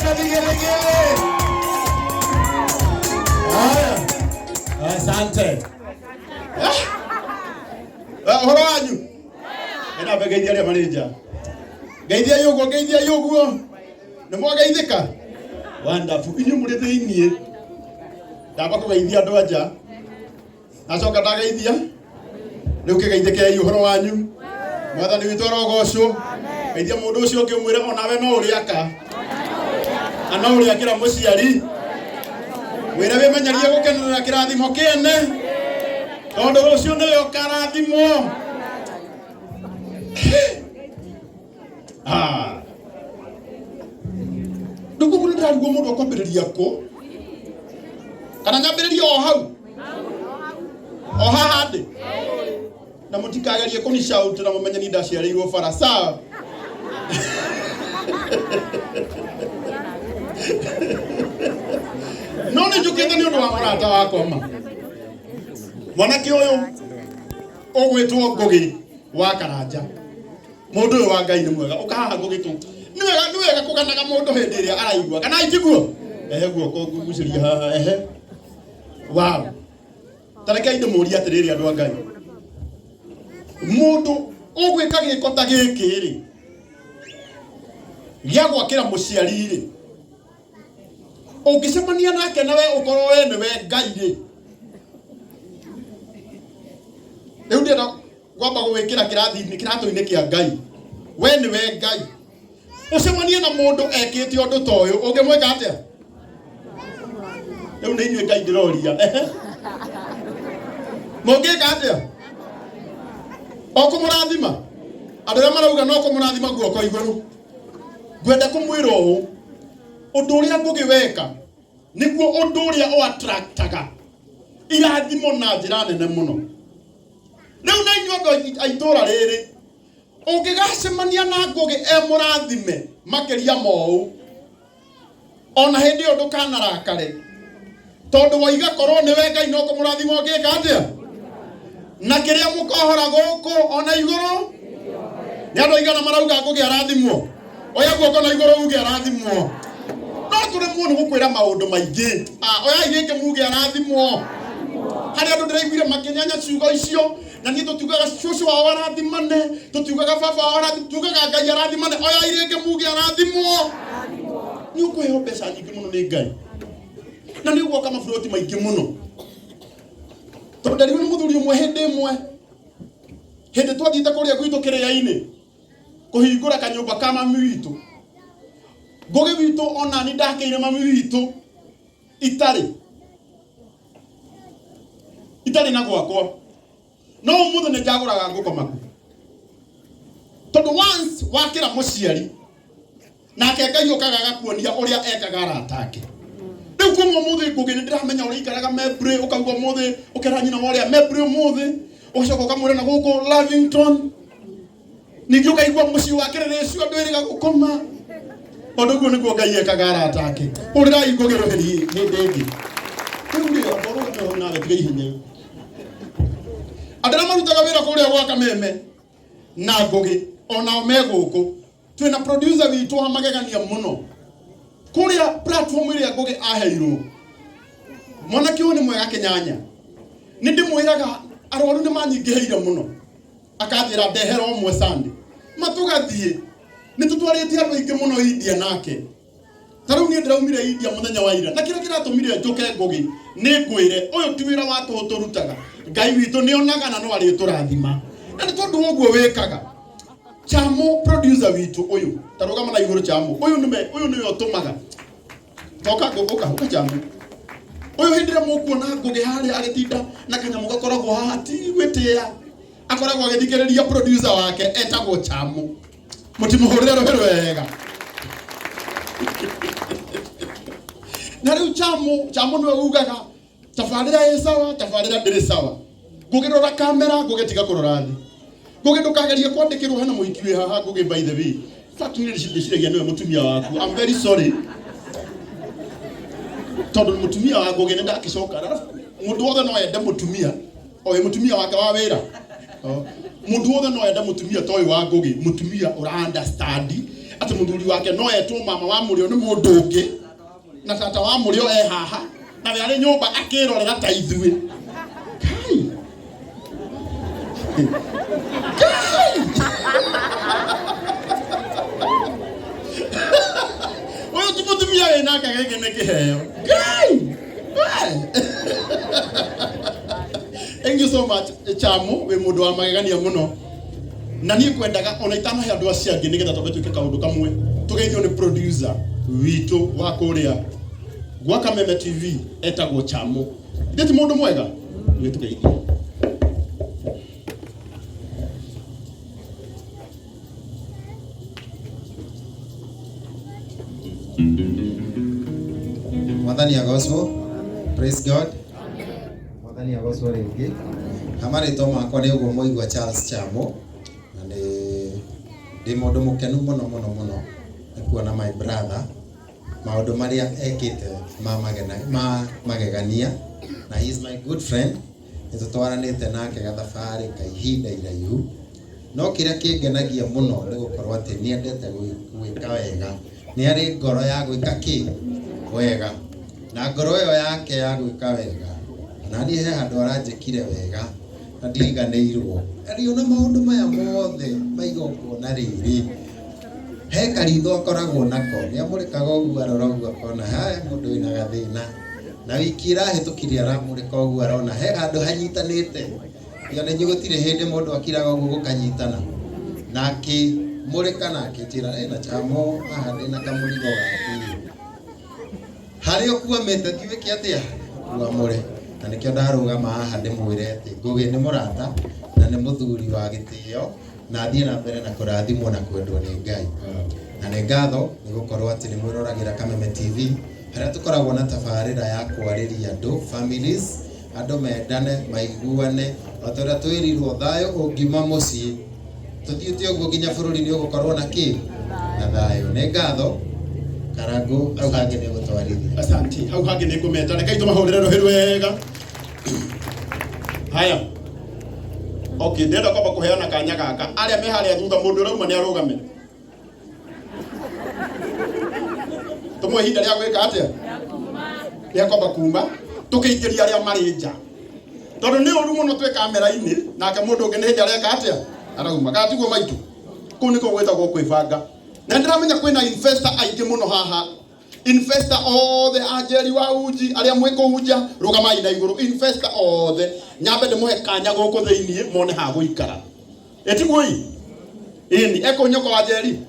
na vigelegele. Haya. Asante. Horo wanyu. Ena begeithia ria manager. Geithia yugo. Nimwageithika. Wonderful. Inyu muri thiini. Ndaba kugeithia andu anja. Nacoka ndageithia. Riu kigeithike uhoro wanyu. Mwathani witu arogocwo. Geithia mundu ucio ngimwire onawe no uriaka. Ana uriakira muciari. Wira wimenyerie gukenerera kirathimo kiene. Tondu rucio niwe ukarathimwo. Ndugu kuri ndariguo mundu akwambiriria ko. Kana nyambiriria o hau. O haha ndi. Na mutikagerie kuni shout na mumenye ni ndaciarirwo bara sawa. No ni njukite ni undu wa murata wakwa ma. Mwanake uyu ogwitwo Ngugi wa Karanja. Mundu uyu wa Ngai ni mwega. Ukahaha Ngugi tu. Ni wega kuganaga mundu hindi iria araigua. Kana ikiguo? Guoko nguguciria haha Wow. Tareke inde muri atiriri andu a Ngai. Mundu ogwika giko ta giki ri. Gia gwakira muciari ri. Ungicemania nake nawe ukorwo we niwe Ngai ri. Riu ndira gwamba gwikira kirathi-ini kiratu-ini kia Ngai. We niwe Ngai. Ucemanie na mundu ekite undu ta uyu ungimwika atia? Riu ni inyue Ngai ndiroria. Mungika atia? Okumurathima. Andu aria marauga no kumurathima guoko iguru. Gwenda kumwira uu undu uria Ngugi weka niguo undu uria o attractaga irathimo na njira nene muno. Riu na inyuĩ andu a itura riri ungigacemania na Ngugi murathime makiria mau ona hindi undu kanarakare tondu waiga korwo niwe Ngai no kumurathima ungika atia na kiria mukohora guku ona iguru ni andu aigana marauga Ngugi arathimwo oya guoko na iguru uge arathimwo no turi muno gukwira maundu maingi oya irike muge arathimwo hari andu ndiraiguire makinyanya ciugo icio na ni tutugaga cucu wa arathimane tutugaga baba wa tutugaga Ngai arathimane oya irike muge arathimwo ni ukwiheo mbeca nyingi muno ni Ngai na ni guoka mabũrũti maingi muno tondu ndariwe ni muthuri umwe hindi imwe hindi twathite kuria gwitu kiria-ini kuhingura kanyumba ka mami witu Ngugi witu ona ni ndakeire mami witu itari na gwakwa no muthe ni njaguraga ngukoma ku tondu once wakira muciari nake Ngai okaga gakuonia uria ekaga aratake riu kumwo muthe Ngugi ni ndiramenya uria ikaraga Mebre ukauga muthe ukera nyina uria Mebre muthe ucoka ukamwira na guku Lavington ningi ukaigua muci wake ricio ndwiriga gukoma undu guo niguo Ngai ekaga aratake urirai Ngugi roheri hindi ingi riu ndio ngoro nawe tiga ihinya andara marutaga wira kuria gwa Kameme na Ngugi ona me guku twina producer witu wa magegania muno kuria platform iria Ngugi aheirwo mwanake uyu ni mwega kinyanya ni ndimwiraga arwaru ni manyingiheire muno akathira ndehera omwe Sunday matugathie ni tutwarite andu ingi muno India nake taru ni ndiraumire India muthenya wa ira na kira kiratumire njuke Ngugi ni ngwire uyu ti wira watu uturutaga Ngai witu ni onaga na no ari turathima na ni tondu uguo wekaga Chamo producer witu uyu tarugama na iguru Chamo uyu niwe otumaga toka uka Chamo uyu hindire mukuona Ngugi hari agitinda na kanyamu gakoragwo hati gwitia akoragwo agithikiriria producer wake etagwo Chamo mutimuhurire rohero wega na riu Chamo niwe ugaga tafarira ĩ sawa tafarira ndĩrĩ sawa Ngugi rora kamera Ngugi tiga kurora thi Ngugi ndukagerie kwandikirwo hena muhiki wi haha Ngugi by the way fact ni ndiciragia niwe mutumia waku I'm very sorry tondu mutumia wa Ngugi ni ndakicoka mundu wothe no ende mutumia oyo mutumia wake wa wira mundu wothe no ende mutumia toy wa Ngugi mutumia ura understand ati muthuri wake no etwo mama wa murio ni mundu ungi na tata wa murio haha na yari nyumba akirorera ta ithuĩ kai oyo tumutumia wena kagege ne kiheo kai. Thank you so much Chamo we mundu wa magegania muno na ni kwendaga ona itano he andu acia ngi nigetha tobetwike kaundu kamwe tugeithio ni producer witu wa kuria gwa Kameme TV etagwo Chamo ndeti mundu mwega ni tugeithio. Mwathani agocwo. Praise God. Mwathani agocwo ringi. Hamari to makwa ni ugo muigwa Charles Chamo na ndi mundu mukenu muno kuona my brother maundu maria ekite magegania na he is my good friend. Nitutwaranite nake gathabari ka ihinda iraihu no kiria kingenagia muno ni gukorwo ati ni endete gwika wega ni ari ngoro ya gwika wega na ngoro yo yake ya gwika wega na ni he handu aranjikire wega na ndiganĩirwo ari ona maundu maya mothe maigoko na riri he karitho akoragwo nako ni amurikaga ũguo arora ũguo akona haya mundu wina gathina na wiki irahĩtũkire aramurika ũguo arona he handu hanyitanĩte yone nyugutire hindi mundu akiraga ũguo gũkanyitana nake murika nake njira ena Chamo haha ndina kamurigo gaku hari ũkuamĩte kiwiki atia kuamure na nikio ndarugama haha ndimwire ati ngugi ni murata na ni muthuri wa gitio na thie na mbere na kurathimwo na kwendwo ni Ngai na ni ngatho ni gukorwo ati ni mwĩroragira Kameme TV haria tukoragwo na tabarĩra ya kwarĩria andũ families andũ mendane maiguane atũra twĩrirwo thayũ ũngima mũciĩ tuthiĩte ũguo nginya bũrũri-inĩ ũgũkorwo na na thayũ ni ngatho Karangu au hangi ni gutwarithia. Asante. Au hangi ni kumeta reke tumahurire rohero wega. Haya. Okay, ndenda kwamba kuheana kanya gaka. Aria me haria thutha mundu rauma ni arugame. Tumwe hinda ria gwika atia? Ria kwamba kuma. Tukiingiria aria mari nja. Tondu ni uru muno twe kamera-ini nake mundu ungi ni hinda ria atia? Arauma. Gatiguo maitu. Kuu niko gwetagwo kwibanga. Na ndiramenya kwina investor aingi muno haha. Investor all the ajeri wa uji aria mwiko uja rugamai na iguru investor all the nyambe de muhe kanya goko theinie mone ha guikara etiguoi ini eko nyoko wa jeri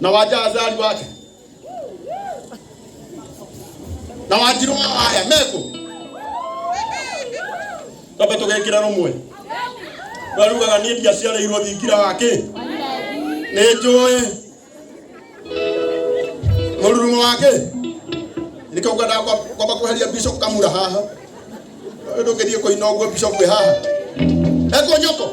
na waja azali wake na wajiru haya meko tobe tugekira rumwe barugaga ni ndia ciara irwo thikira wake ni njoe mururumo wake nikauga da kwamba kuheria bishop Kamura haha ndogerie koina ogwo bishop we haha eko nyoko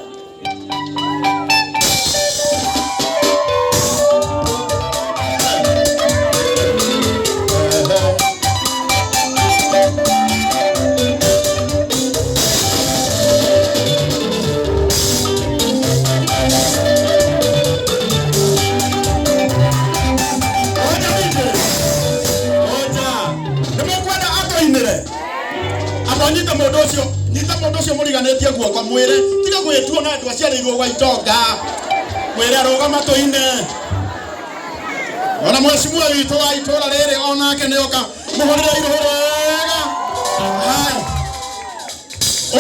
Nita modocio muriganetie guoko mwire tiga gwetwo na andu aciarirwo gwa itonga mwire arugama tuine ona mheshimiwa witu wa itora riri onake nioka muhurire iruhuro wega hai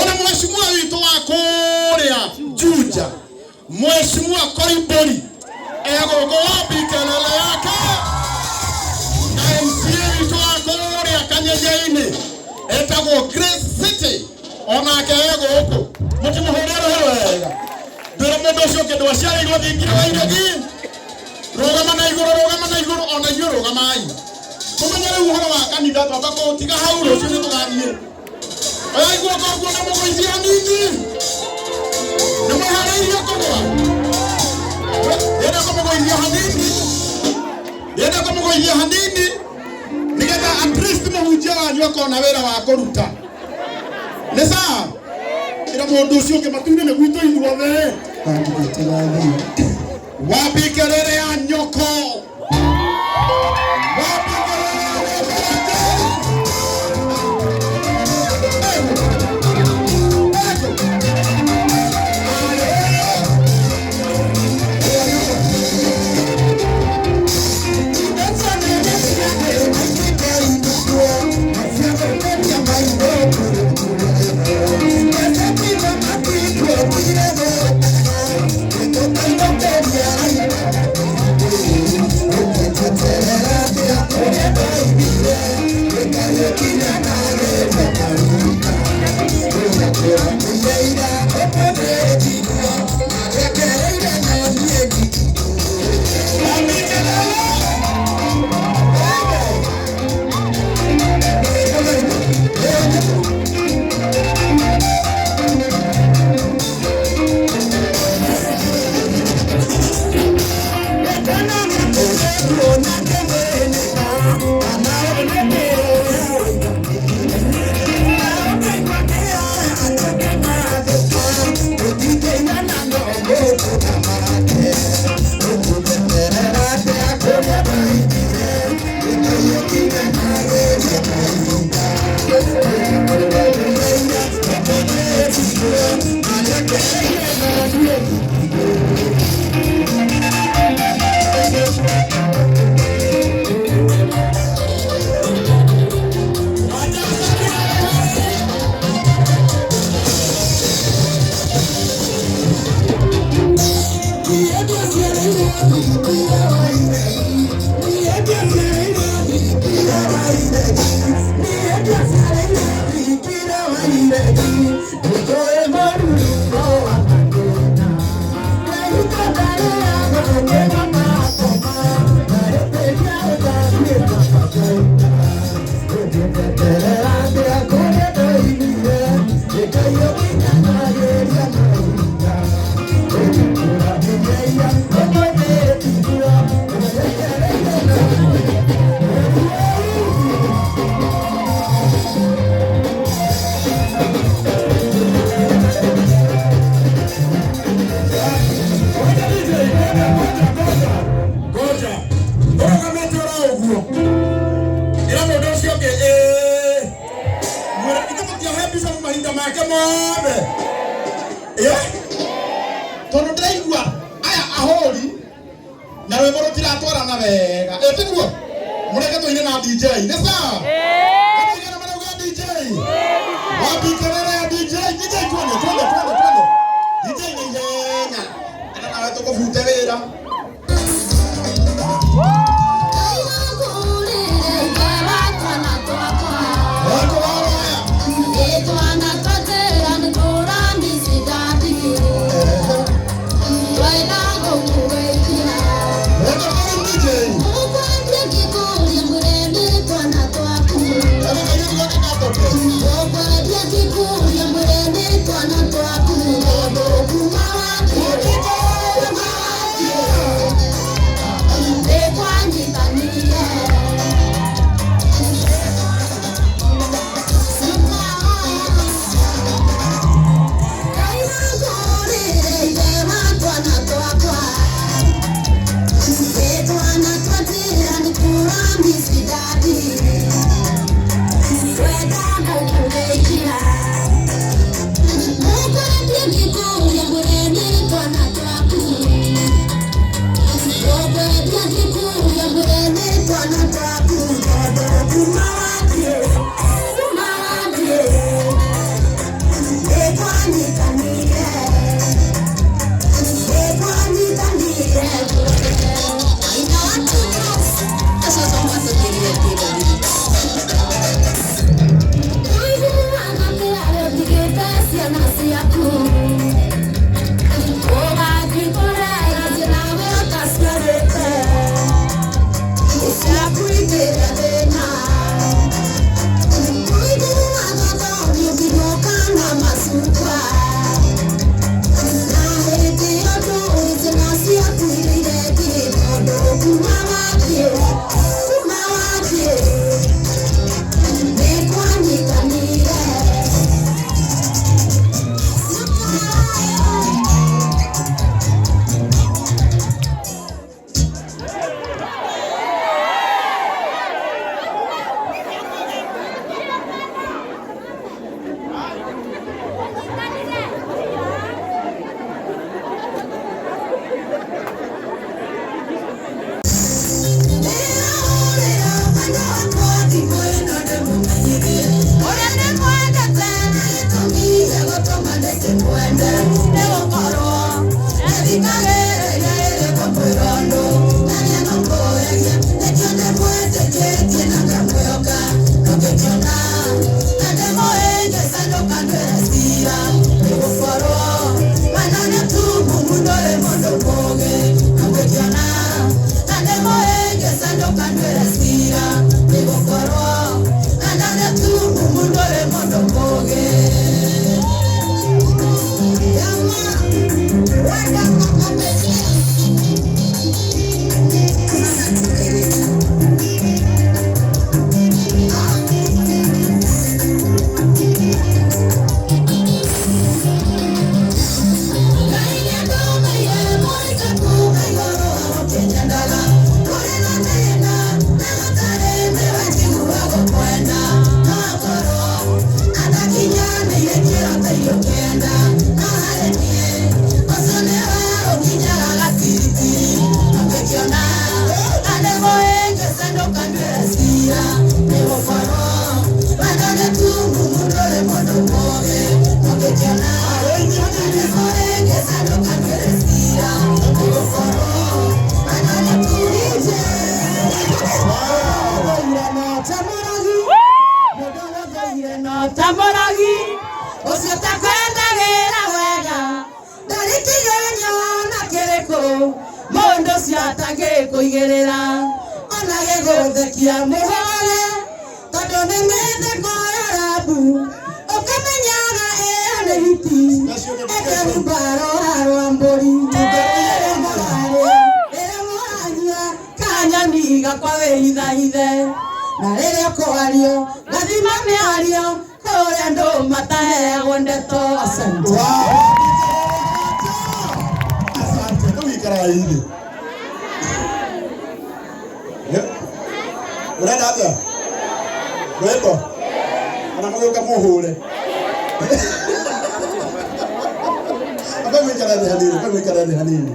ona mheshimiwa witu wa kuria Juja mheshimiwa Koimburi ego wapi kelele yake na MCA witu wa kuria Kanyenyeini etagwo Grace City ona kego huko mutimuhurira wega ndira mundu ucio kindu aciara irwo thingire wa iregi rugama na iguru ona iguru rugamai kumenyere uhoro wa kanitha twamba kutiga hau rucio ni tugathie aya iguru koguo na mugoithia nini ni muharĩirie kugwa ndenda kumugoithia hanini nigetha at least muhunjia wanyu akona wira wa kuruta ni sawa ira mundu ucio ke matune ne gwito ithuothe Wapi kelele ya nyoko? Wapi kelele ya Thank you. Tamboragi, ucio takwendagĩra wega ndarikigĩrĩrio na kĩrĩkũ mũndũ ũcio atangĩkũigĩrĩra ona gĩgũthekia mũhore tondũ nĩ mĩtheko ya rabu ũkamenyaga ĩyo nĩ hiti ĩkĩrumbarora rwa mbũri rĩrĩa mũranyua kanyoni gakwa wĩhithahithe na rĩrĩa kwario gathima mĩario kũrĩa andũ mataheagwo ndeto. Asante. Asante. Nĩwĩikaraga-inĩ. Ũrenda atĩa? Rwĩmbo? Kana mũgĩũka mũhũre? Amba mwĩikare thĩ hanini,